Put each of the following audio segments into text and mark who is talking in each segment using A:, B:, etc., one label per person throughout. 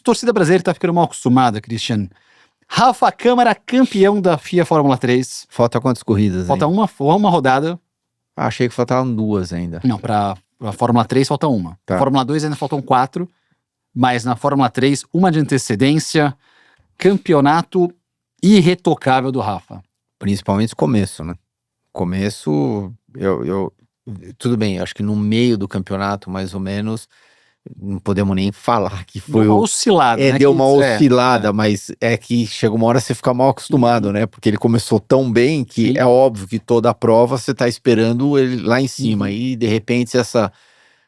A: torcida brasileira tá ficando mal acostumada, Christian. Rafa Câmara, campeão da FIA Fórmula 3.
B: Falta quantas corridas?
A: Falta uma rodada.
B: Achei que faltavam 2 ainda.
A: Não, pra Fórmula 3 falta uma.
B: Tá.
A: Na Fórmula 2 ainda faltam 4. Mas na Fórmula 3, uma de antecedência. Campeonato irretocável do Rafa.
B: Principalmente o começo, né? Começo, tudo bem, acho que no meio do campeonato, mais ou menos, não podemos nem falar que foi
A: Deu uma oscilada, né?
B: deu uma oscilada, mas é que chega uma hora você fica mal acostumado, né? Porque ele começou tão bem que
A: Sim.
B: é óbvio que toda a prova você tá esperando ele lá em cima. E de repente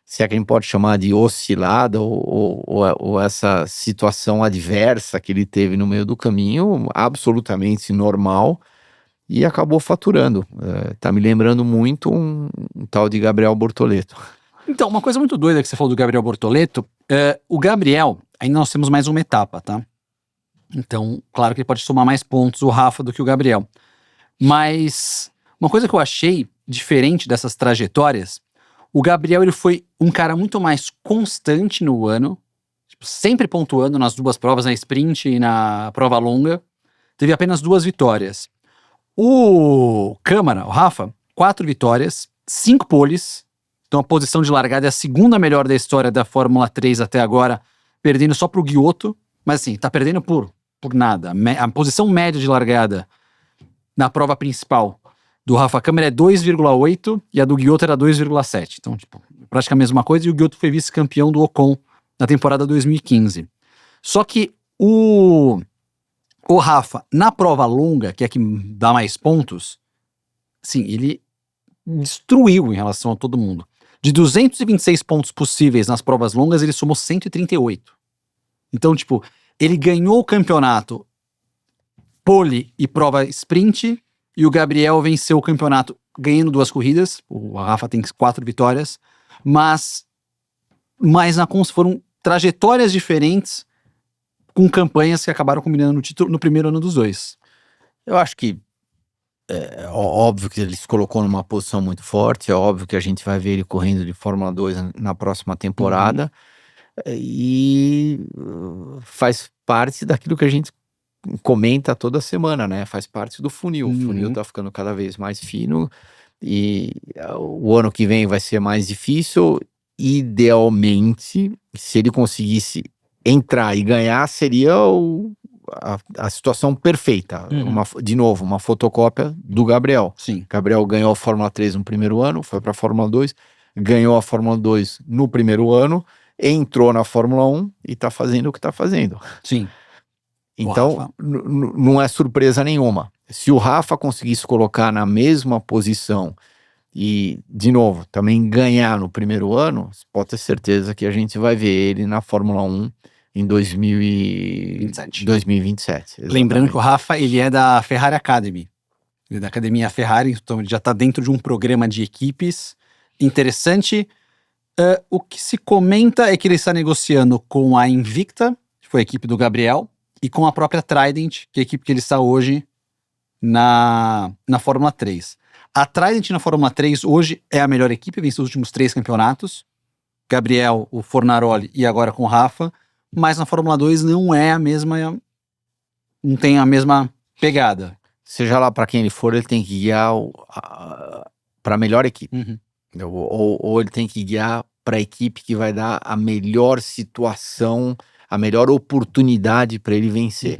B: se é que a gente pode chamar de oscilada ou essa situação adversa que ele teve no meio do caminho, absolutamente normal, e acabou faturando. Tá me lembrando muito um tal de Gabriel Bortoleto.
A: Então, uma coisa muito doida que você falou do Gabriel Bortoleto, o Gabriel, ainda nós temos mais uma etapa, tá? Então, claro que ele pode somar mais pontos, o Rafa, do que o Gabriel. Mas uma coisa que eu achei diferente dessas trajetórias, o Gabriel ele foi um cara muito mais constante no ano, tipo, sempre pontuando nas 2 provas, na sprint e na prova longa. Teve apenas 2 vitórias. O Câmara, o Rafa, 4 vitórias, 5 poles. Então a posição de largada é a segunda melhor da história da Fórmula 3 até agora, perdendo só pro Ghiotto. Mas assim, tá perdendo por nada. A posição média de largada na prova principal do Rafa Câmara é 2,8 e a do Ghiotto era 2,7. Então, tipo, praticamente a mesma coisa. E o Ghiotto foi vice-campeão do Ocon na temporada 2015. Só que o Rafa, na prova longa, que é a que dá mais pontos, sim, ele destruiu em relação a todo mundo. De 226 pontos possíveis nas provas longas, ele somou 138. Então, tipo, ele ganhou o campeonato pole e prova sprint, e o Gabriel venceu o campeonato ganhando 2 corridas. O Rafa tem 4 vitórias, mas foram trajetórias diferentes com campanhas que acabaram combinando no título no primeiro ano dos 2.
B: Eu acho que é óbvio que ele se colocou numa posição muito forte, é óbvio que a gente vai ver ele correndo de Fórmula 2 na próxima temporada, e faz parte daquilo que a gente comenta toda semana, né? Faz parte do funil. O funil tá ficando cada vez mais fino e o ano que vem vai ser mais difícil. Idealmente, se ele conseguisse entrar e ganhar, seria a situação perfeita. De novo, uma fotocópia do Gabriel.
A: Sim.
B: Gabriel ganhou a Fórmula 3 no primeiro ano, foi para a Fórmula 2, ganhou a Fórmula 2 no primeiro ano, entrou na Fórmula 1 e tá fazendo o que tá fazendo.
A: Sim.
B: Então, não é surpresa nenhuma. Se o Rafa conseguisse colocar na mesma posição e, de novo, também ganhar no primeiro ano, pode ter certeza que a gente vai ver ele na Fórmula 1 em 2027.
A: Lembrando que o Rafa, ele é da Ferrari Academy. Ele é da Academia Ferrari, então ele já está dentro de um programa de equipes interessante. O que se comenta é que ele está negociando com a Invicta, que foi a equipe do Gabriel, e com a própria Trident, que é a equipe que ele está hoje na Fórmula 3. A Trident na Fórmula 3 hoje é a melhor equipe, venceu os últimos 3 campeonatos. Gabriel, o Fornaroli e agora com o Rafa. Mas na Fórmula 2 não é a mesma, não tem a mesma pegada.
B: Seja lá para quem ele for, ele tem que guiar para a melhor equipe. Ou ele tem que guiar para a equipe que vai dar a melhor situação, a melhor oportunidade para ele vencer.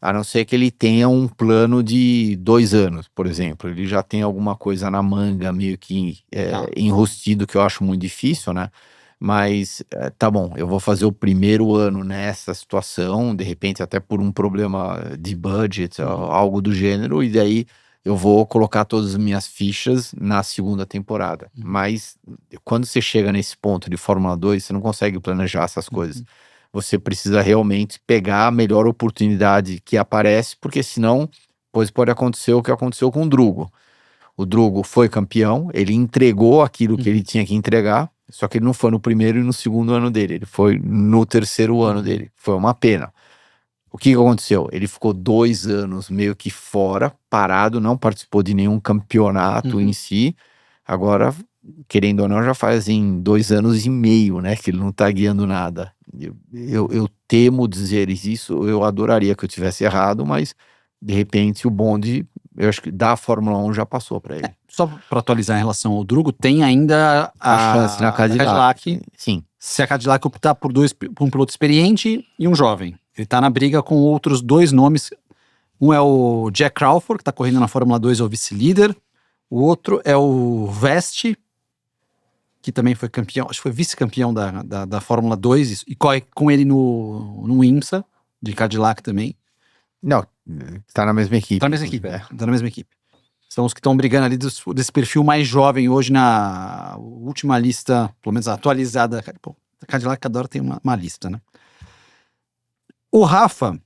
B: A não ser que ele tenha um plano de 2 anos, por exemplo. Ele já tem alguma coisa na manga, meio que enrustido, que eu acho muito difícil, né? Mas tá bom, eu vou fazer o primeiro ano nessa situação, de repente até por um problema de budget, algo do gênero, e daí eu vou colocar todas as minhas fichas na segunda temporada. Mas quando você chega nesse ponto de Fórmula 2, você não consegue planejar essas coisas. Você precisa realmente pegar a melhor oportunidade que aparece, porque senão, pois pode acontecer o que aconteceu com o Drugo. O Drugo foi campeão, ele entregou aquilo que ele tinha que entregar, só que ele não foi no primeiro e no segundo ano dele, ele foi no terceiro ano dele. Foi uma pena. O que aconteceu? Ele ficou 2 anos meio que fora, parado, não participou de nenhum campeonato em si. Agora querendo ou não, já fazem 2 anos e meio, né, que ele não tá guiando nada. Eu temo dizer isso, eu adoraria que eu tivesse errado, mas de repente o bonde, eu acho que da Fórmula 1 já passou para ele.
A: Só para atualizar em relação ao Drugo, tem ainda
B: A chance na Cadillac. Sim.
A: Se a Cadillac optar por um piloto experiente e um jovem. Ele tá na briga com outros 2 nomes. Um é o Jack Crawford, que tá correndo na Fórmula 2, é o vice-líder. O outro é o Vesti, que também foi campeão, acho que foi vice-campeão da Fórmula 2 e corre com ele no IMSA, de Cadillac também.
B: Não, tá na mesma equipe.
A: Tá na mesma equipe, tá na mesma equipe. São os que estão brigando ali desse perfil mais jovem hoje na última lista, pelo menos atualizada. Pô, a Cadillac cada hora tem uma lista, né? O Rafa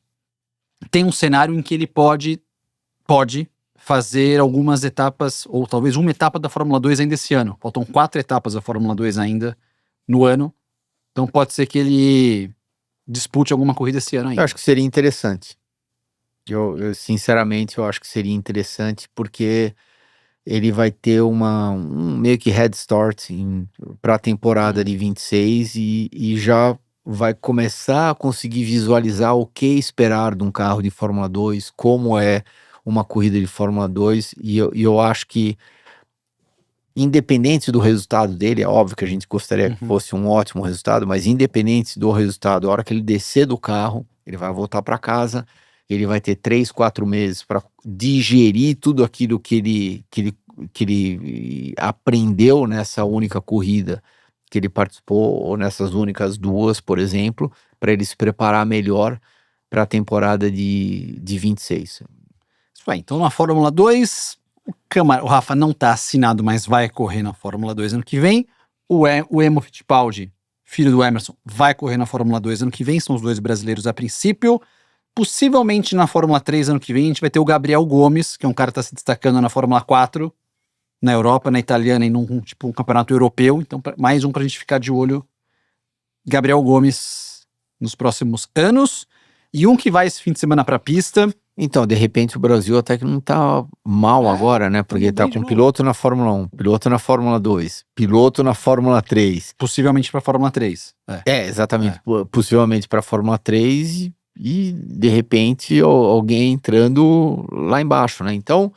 A: tem um cenário em que ele pode fazer algumas etapas, ou talvez uma etapa da Fórmula 2 ainda esse ano. Faltam 4 etapas da Fórmula 2 ainda no ano. Então pode ser que ele dispute alguma corrida esse ano ainda.
B: Eu acho que seria interessante. Eu sinceramente, eu acho que seria interessante porque ele vai ter um meio que head start para a temporada de 26 e já vai começar a conseguir visualizar o que esperar de um carro de Fórmula 2, como é uma corrida de Fórmula 2, e eu acho que, independente do resultado dele, é óbvio que a gente gostaria que fosse um ótimo resultado, mas independente do resultado, a hora que ele descer do carro, ele vai voltar para casa, ele vai ter 3, 4 meses para digerir tudo aquilo que ele aprendeu nessa única corrida que ele participou, ou nessas únicas 2, por exemplo, para ele se preparar melhor para a temporada de 26.
A: Isso aí, então na Fórmula 2, o Rafa não tá assinado, mas vai correr na Fórmula 2 ano que vem. O Emo Fittipaldi, filho do Emerson, vai correr na Fórmula 2 ano que vem, são os 2 brasileiros a princípio. Possivelmente na Fórmula 3 ano que vem a gente vai ter o Gabriel Gomes, que é um cara que está se destacando na Fórmula 4, na Europa, na italiana e num campeonato europeu. Então mais um pra gente ficar de olho, Gabriel Gomes, nos próximos anos. E um que vai esse fim de semana pra pista.
B: Então, de repente o Brasil até que não tá mal agora, né? Porque tá com piloto na Fórmula 1, piloto na Fórmula 2, piloto na Fórmula 3.
A: Possivelmente pra Fórmula 3.
B: Exatamente. Possivelmente pra Fórmula 3 e de repente alguém entrando lá embaixo, né? Então,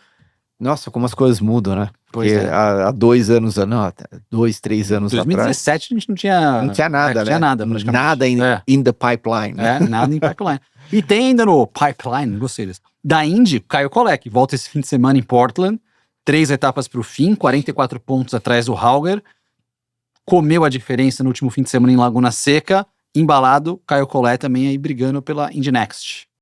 B: nossa, como as coisas mudam, né? Porque há 2 anos, não, 2, 3 anos
A: 2017
B: atrás.
A: 2017 a gente não tinha nada, né?
B: Tinha nada, praticamente. Nada in the pipeline.
A: Nada em pipeline. E tem ainda no pipeline, gostei disso, da Indy, Caio Collet, volta esse fim de semana em Portland, 3 etapas para o fim, 44 pontos atrás do Hauger, comeu a diferença no último fim de semana em Laguna Seca, embalado, Caio Collet também aí brigando pela Indy Next.